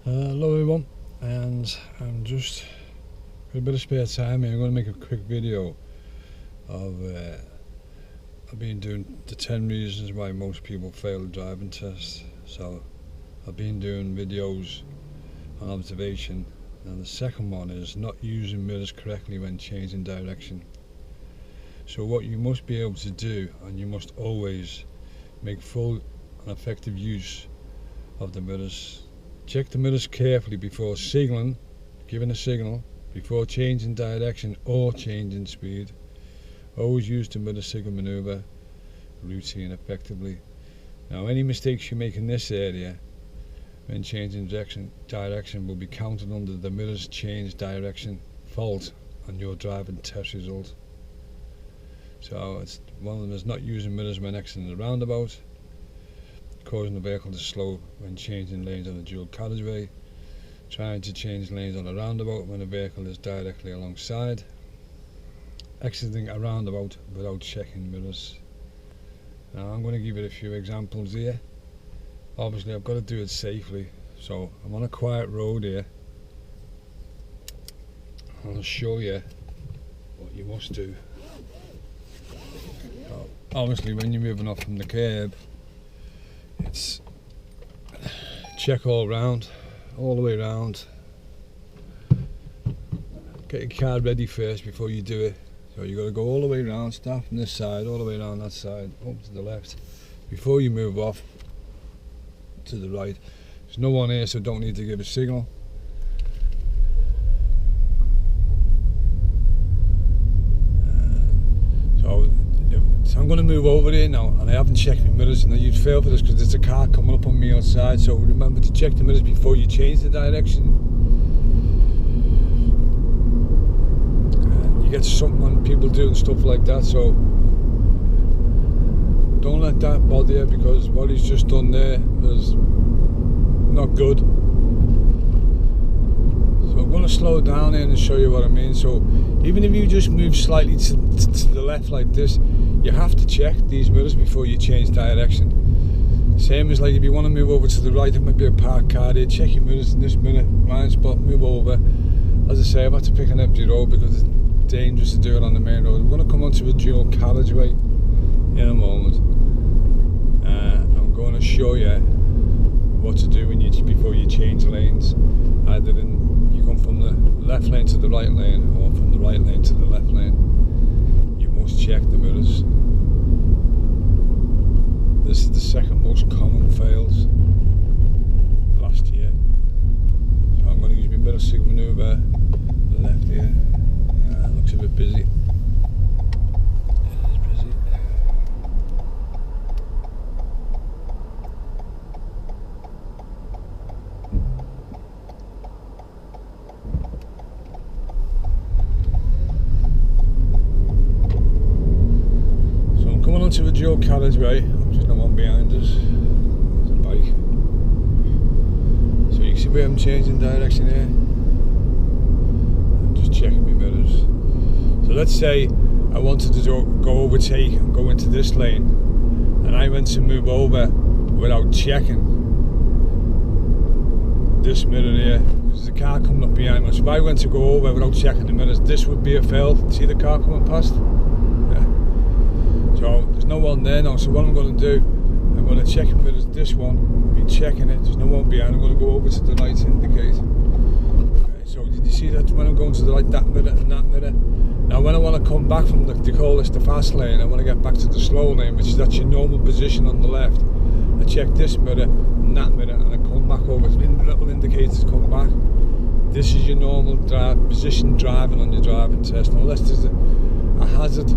Hello everyone, and I'm just got a bit of spare time here. I'm going to make a quick video of I've been doing the 10 reasons why most people fail the driving test. So I've been doing videos on observation, and the second one is not using mirrors correctly when changing direction. So what you must be able to do, and you must always make full and effective use of the mirrors. Check the mirrors carefully before signaling, giving a signal, before changing direction or changing speed. Always use the mirror signal maneuver routine effectively. Now, any mistakes you make in this area when changing direction will be counted under the mirrors change direction fault on your driving test result. So one of them is not using mirrors when exiting the roundabout, causing the vehicle to slow when changing lanes on a dual carriageway, trying to change lanes on a roundabout when a vehicle is directly alongside, exiting a roundabout without checking mirrors. Now I'm going to give you a few examples here. Obviously I've got to do it safely, so I'm on a quiet road here. I'll show you what you must do. Obviously when you're moving off from the curb, it's check all round, all the way round. Get your car ready first before you do it. So you got to go all the way round, start from this side, all the way around that side, up to the left, before you move off to the right. There's no one here, so don't need to give a signal. So I'm going to move over here now, and I haven't checked my mirrors, and you'd fail for this because there's a car coming up on me outside. So remember to check the mirrors before you change the direction. And you get something on people doing stuff like that, so don't let that bother you, because what he's just done there is not good. So I'm going to slow down here and show you what I mean. So even if you just move slightly to the left like this, you have to check these mirrors before you change direction. Same as like if you want to move over to the right, there might be a parked car there, check your mirrors in this mirror, blind spot, move over. As I say, I've had to pick an empty road because it's dangerous to do it on the main road. I'm going to come onto a dual carriageway in a moment. I'm going to show you what to do before you change lanes. Either you come from the left lane to the right lane, or from the right lane to the left lane. You must check the mirrors. This is the second most common fails last year. So I'm going to use my mirror signal maneuver to the left here. Looks a bit busy. Onto a dual carriageway. There's no one behind us. There's a bike. So you can see where I'm changing direction here. I'm just checking my mirrors. So let's say I wanted to go overtake and go into this lane, and I went to move over without checking this mirror here. There's a car coming up behind me. So if I went to go over without checking the mirrors, this would be a fail. See the car coming past? So there's no one there now, so what I'm going to do, I'm going to check the mirrors. This one, I'll be checking it, there's no one behind. I'm going to go over to the right to indicate. Okay, so did you see that when I'm going to the right, that mirror and that mirror? Now when I want to come back from they call this the fast lane, I want to get back to the slow lane, which is that's your normal position on the left. I check this mirror and that mirror, and I come back over. The little indicators come back. This is your normal position driving on your driving test, unless there's a hazard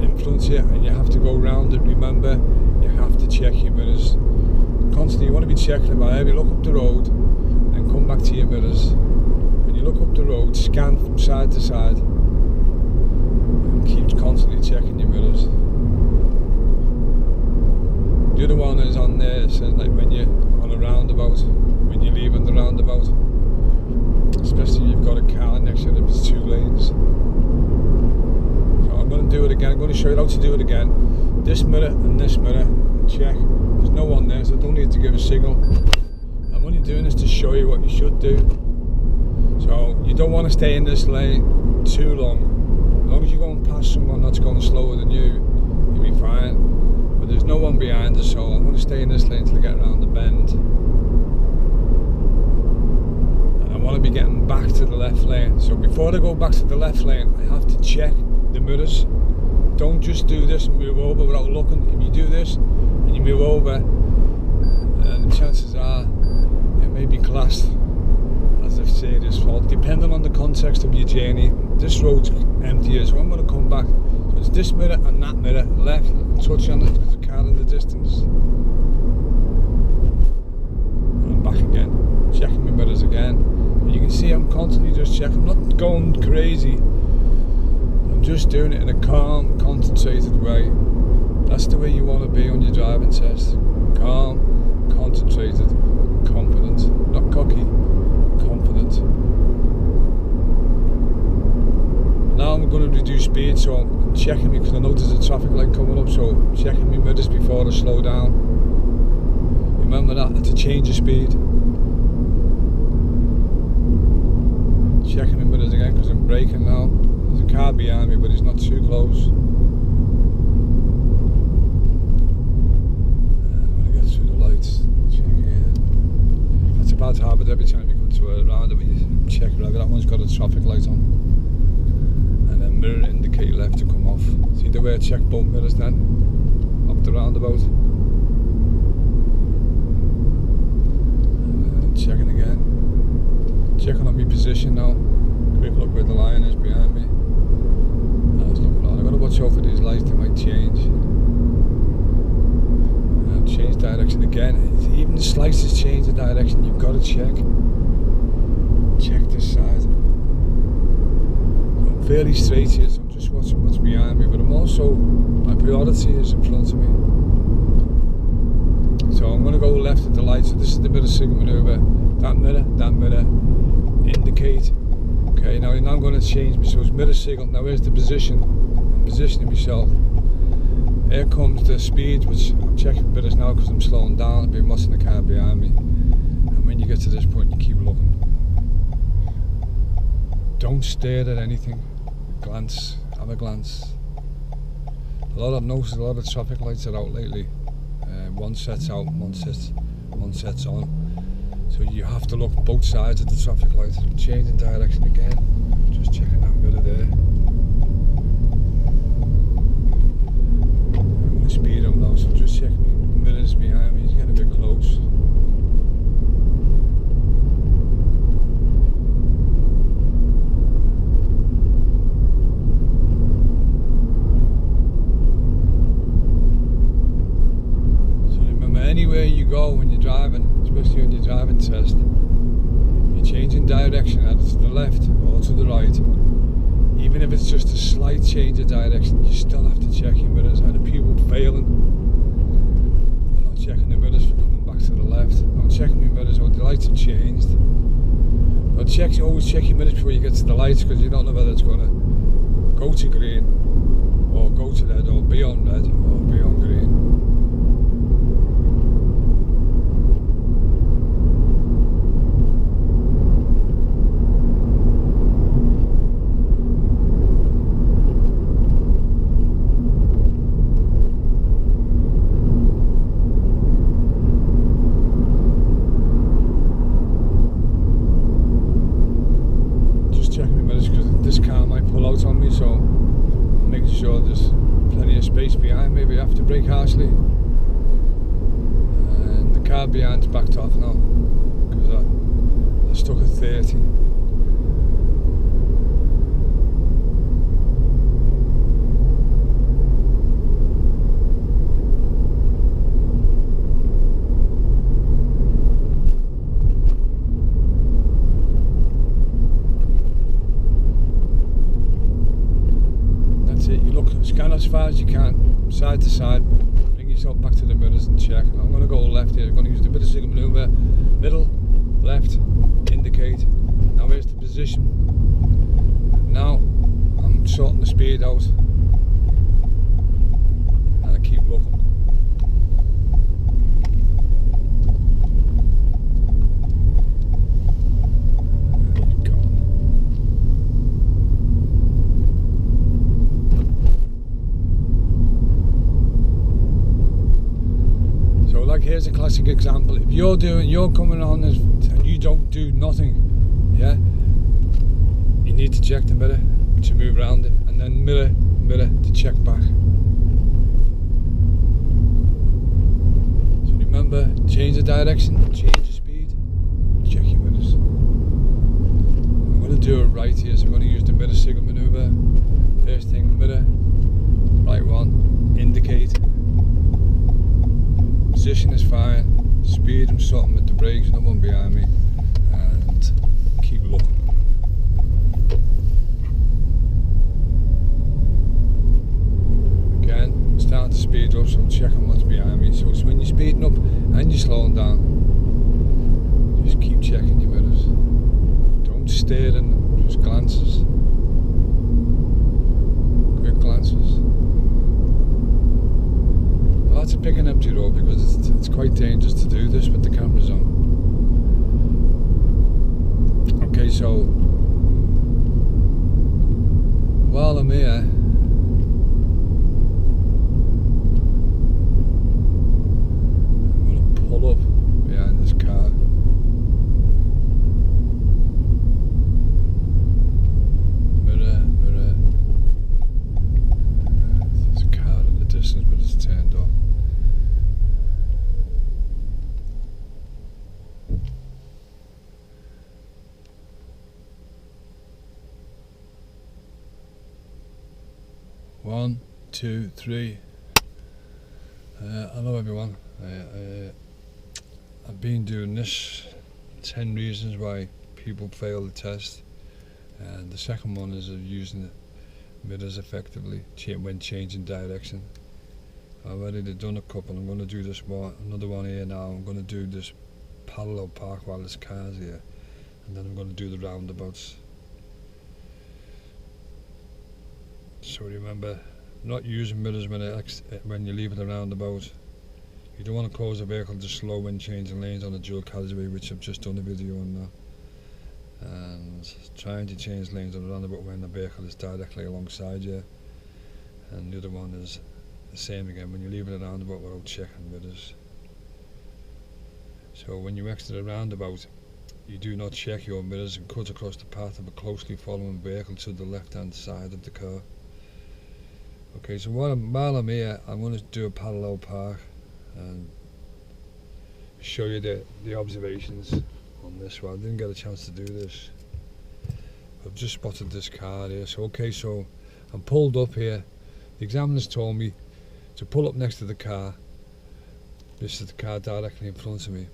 in front of you and you have to go round it. Remember, you have to check your mirrors constantly. You want to be checking them. Every look up the road and come back to your mirrors. When you look up the road, scan from side to side and keep constantly checking your mirrors. The other one is on there, it says like when you're on a roundabout, when you're leaving the roundabout, especially if you've got a car next to you, there's 2 lanes. I'm going to do it again. I'm going to show you how to do it again. This mirror and this mirror, check. There's no one there, so I don't need to give a signal. I'm only only doing this to show you what you should do. So you don't want to stay in this lane too long. As long as you're going past someone that's going slower than you, you'll be fine. But there's no one behind us, so I'm going to stay in this lane till I get around the bend. And I want to be getting back to the left lane. So before I go back to the left lane, I have to check the mirrors. Don't just do this and move over without looking. If you do this and you move over, the chances are it may be classed as a serious fault, depending on the context of your journey. This road's empty, so I'm going to come back. So it's this mirror and that mirror, left, touch on it, there's a car in the distance. And back again, checking my mirrors again. And you can see I'm constantly just checking. I'm not going crazy. I'm just doing it in a calm, concentrated way. That's the way you want to be on your driving test. Calm, concentrated, confident. Not cocky, confident. Now I'm going to reduce speed, so I'm checking me, because I know there's a traffic light coming up, so I'm checking my mirrors before I slow down. Remember that, to change your speed. Checking my mirrors again, because I'm braking now. There's a car behind me, but he's not too close. And I'm going to get through the lights. That's a bad habit every time you come to a roundabout, you check whether that one's got a traffic light on. And then mirror indicate left to come off. See the way I check both mirrors then? Up the roundabout. And then checking again. Checking on my position now. Quick look where the line is behind me. That's looking on. I've got to watch out for these lights, they might change. And change direction again. Even the slightest change of direction, you've got to check. Check this side. I'm fairly straight here, so I'm just watching what's behind me, but I'm also, my priority is in front of me. So I'm going to go left at the light. So this is the mirror signal maneuver. That mirror, indicate. Okay, now I'm going to change me, so it's mirror signal. Now here's the position. I'm positioning myself. Here comes the speed, which I'm checking mirrors now because I'm slowing down. I've been watching the car behind me. And when you get to this point, you keep looking. Don't stare at anything. Glance. Have a glance. I've noticed a lot of traffic lights are out lately. One set's out, one set's on. So you have to look both sides of the traffic light. I'm changing direction again. Just checking that mirror there. I'm going to speed up now, so just check me. The mirrors behind me, he's getting a bit close. Anywhere you go when you're driving, especially on your driving test, you're changing direction either to the left or to the right. Even if it's just a slight change of direction, you still have to check your mirrors. Are the people failing? I'm not checking the mirrors for coming back to the left. I'm checking my mirrors, the lights have changed. Always check your mirrors before you get to the lights, because you don't know whether it's going to go to green or go to red or be on red or be on green. On me, so I'm making sure there's plenty of space behind me. We have to brake harshly, and the car behind's backed off now because I stuck at 30. Scan as far as you can, side to side, bring yourself back to the mirrors and check. I'm going to go left here. I'm going to use the bit of signal maneuver, middle, left, indicate. Now here's the position. Now I'm sorting the speed out and I keep looking. classic example. If you're coming on this and you don't do nothing, yeah, you need to check the mirror to move around it, and then mirror to check back. So remember, change the direction, change the speed, check your mirrors. I'm going to do it right here, so I'm going to use the mirror signal maneuver. First thing, mirror, right one, indicate. Position is fine, speed I'm something with the brakes, no one behind me, and keep looking. Again, starting to speed up, so I'm checking what's behind me. So it's when you're speeding up and you're slowing down, just keep checking your mirrors. Don't stare in them, just glances. Quick glances. I like to pick an empty road because it's quite dangerous to do this with the cameras on. Okay, so while I'm here, I'm going to pull up behind this car. Mirror. There's a car in the distance, but it's turned off. One, two, three. Hello everyone. I've been doing this 10 reasons why people fail the test, and the second one is of using the mirrors effectively when changing direction. I've already done a couple. I'm going to do this one, another one here now. I'm going to do this parallel park while there's cars here, and then I'm going to do the roundabouts. So remember, not using mirrors when you're leaving the roundabout. You don't want to cause a vehicle to slow when changing lanes on a dual carriageway, which I've just done a video on now. And trying to change lanes on a roundabout when the vehicle is directly alongside you. And the other one is the same again, when you're leaving the roundabout without checking mirrors. So when you exit a roundabout, you do not check your mirrors and cut across the path of a closely following vehicle to the left hand side of the car. Okay, so while I'm here, I'm going to do a parallel park and show you the observations on this one. I didn't get a chance to do this. I've just spotted this car here. So okay, so I'm pulled up here. The examiner's told me to pull up next to the car. This is the car directly in front of me,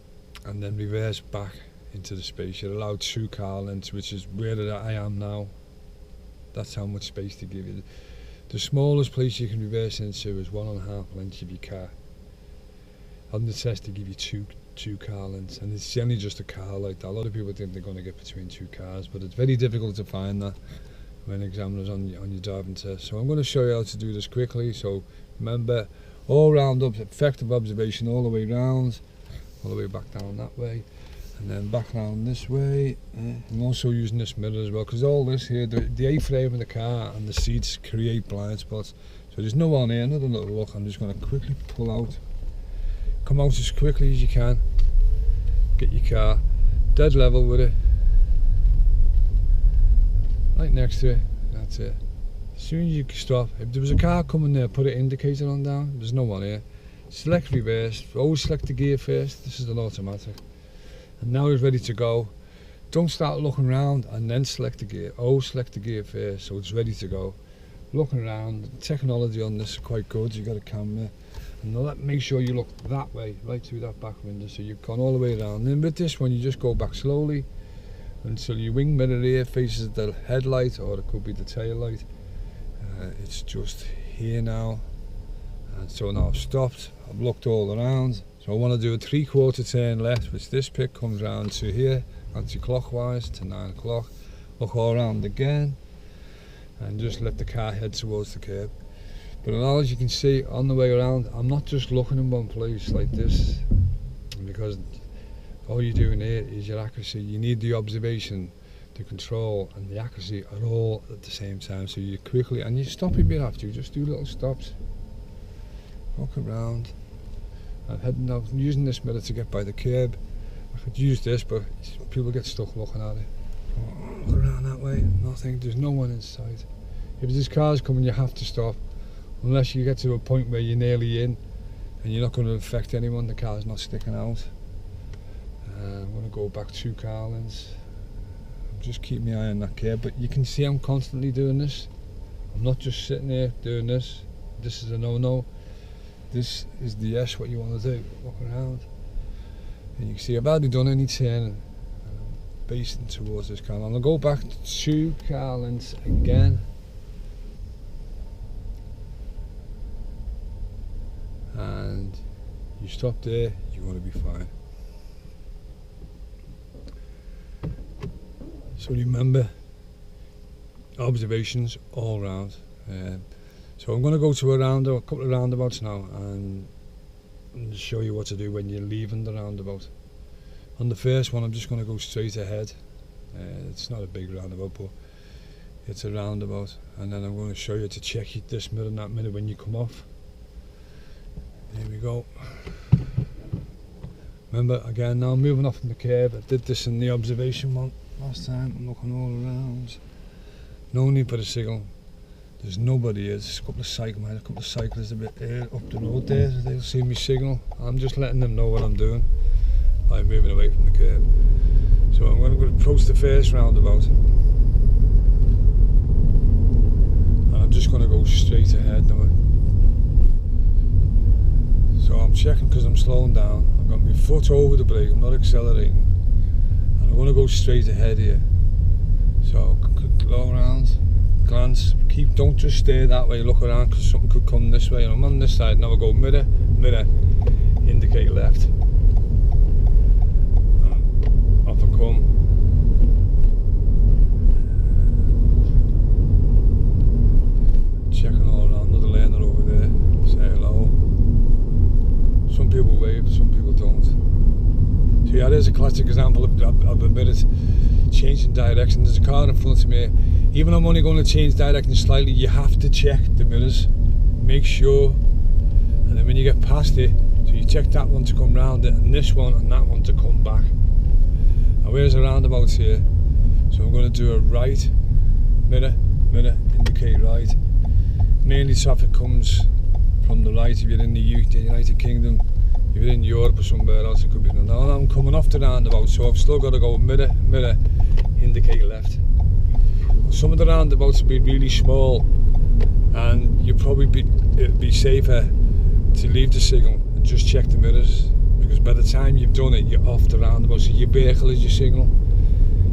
and then reverse back into the space. You're allowed 2 car lengths, which is where I am now. That's how much space they give you. The smallest place you can reverse into is 1.5 lengths of your car. On the test they give you two car lengths, and it's generally just a car like that. A lot of people think they're going to get between 2 cars, but it's very difficult to find that when examiners on your driving test. So I'm going to show you how to do this quickly. So remember, all round up, effective observation all the way round, all the way back down that way, and then back down this way. I'm also using this mirror as well, because all this here, the A-frame of the car and the seats create blind spots. So there's no one here, another little look. I'm just going to quickly pull out, come out as quickly as you can, get your car dead level with it, right next to it. That's it. As soon as you stop, if there was a car coming there, put an indicator on down. There's no one here. Select reverse. Always select the gear first. This is an automatic. And now it's ready to go. Don't start looking around and then select the gear. Always select the gear first, so it's ready to go. Looking around, the technology on this is quite good. You got a camera, and make sure you look that way, right through that back window, so you've gone all the way around. Then with this one, you just go back slowly until your wing mirror here faces the headlight, or it could be the tail light. It's just here now, and so now I've stopped. I've looked all around. So I want to do a 3/4 turn left, which this pit comes round to here, anti-clockwise to 9 o'clock. Look all around again, and just let the car head towards the curb. But now, as you can see on the way around, I'm not just looking in one place like this, because all you're doing here is your accuracy. You need the observation, the control and the accuracy are all at the same time. So you quickly, and you stop if you have to, just do little stops, walk around, I'm using this mirror to get by the curb. I could use this, but people get stuck looking at it. Look around that way, nothing, there's no one in sight. If there's cars coming, you have to stop, unless you get to a point where you're nearly in and you're not going to affect anyone, the car's not sticking out. I'm going to go back 2 car lengths. I'm just keeping my eye on that curb, but you can see I'm constantly doing this. I'm not just sitting there doing this. This is a no-no. This is the yes, what you want to do. Look around. And you can see I've hardly done any turning. Basing towards this car. I'll go back 2 car lengths again. And you stop there, you're going to be fine. So remember, observations all round. So I'm going to go to a couple of roundabouts now and show you what to do when you're leaving the roundabout. On the first one, I'm just going to go straight ahead. It's not a big roundabout, but it's a roundabout. And then I'm going to show you to check this mirror and that mirror when you come off. Here we go. Remember, again, now I'm moving off from the curb. I did this in the observation one last time. I'm looking all around. No need for a signal. There's nobody here. There's a couple of cyclists a bit up the road there. They'll see me signal. I'm just letting them know what I'm doing by moving away from the curb. So I'm going to approach the first roundabout. And I'm just going to go straight ahead now. So I'm checking because I'm slowing down. I've got my foot over the brake, I'm not accelerating. And I'm going to go straight ahead here. So go around, glance, don't just stay that way, look around because something could come this way. And I'm on this side now, I go mirror, mirror, indicate left. Off I come. Checking all around, another learner over there, say hello. Some people wave, some people don't. So yeah, there's a classic example of a bit of changing direction. There's a car in front of me. Even I'm only going to change direction slightly, you have to check the mirrors. Make sure. And then when you get past it, so you check that one to come round it, and this one and that one to come back. Now where's the roundabouts here? So I'm going to do a right, mirror, mirror, indicate right. Mainly traffic comes from the right if you're in the United Kingdom. If you're in Europe or somewhere else, it could be. Now I'm coming off the roundabout, so I've still got to go mirror, mirror, indicate left. Some of the roundabouts will be really small, and you'll probably it'd be safer to leave the signal and just check the mirrors, because by the time you've done it, you're off the roundabout. So your vehicle is your signal.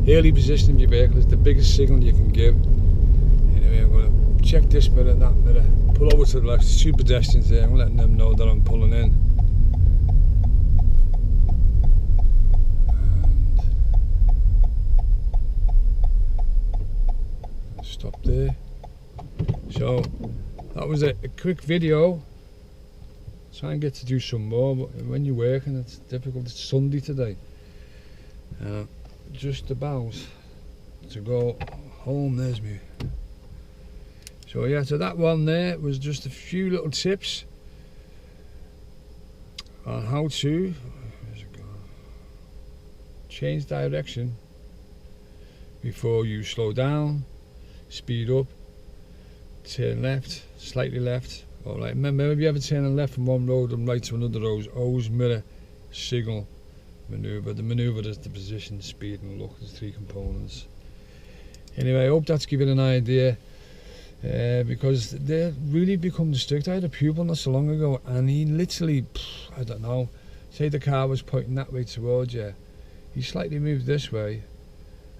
Early position of your vehicle is the biggest signal you can give. Anyway, I'm going to check this mirror, that mirror, pull over to the left. There's 2 pedestrians there. I'm letting them know that I'm pulling in. And stop there. So that was a quick video. Try and get to do some more, but when you're working it's difficult. It's Sunday today. Just about to go home. There's me. So yeah, so that one there was just a few little tips on how to change direction before you slow down, speed up, turn left, slightly left. Or like, remember, if you ever turn left from one road and right to another road, always mirror, signal, manoeuvre. The manoeuvre is the position, speed and look. There's 3 components. Anyway, I hope that's given an idea. Because they really become strict. I had a pupil not so long ago, and he literally, I don't know, say the car was pointing that way towards you, he slightly moved this way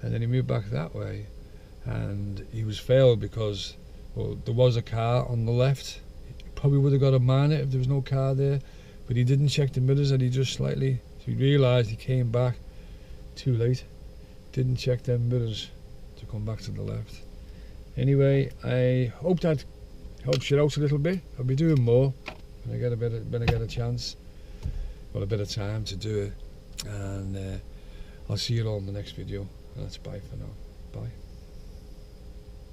and then he moved back that way, and he was failed because, well, there was a car on the left. He probably would have got a minor if there was no car there, but he didn't check the mirrors, and he just slightly, so he realised, he came back too late, didn't check them mirrors to come back to the left. Anyway, I hope that helps you out a little bit. I'll be doing more when I get a chance, well, a bit of time to do it. And I'll see you all in the next video. That's bye for now. Bye.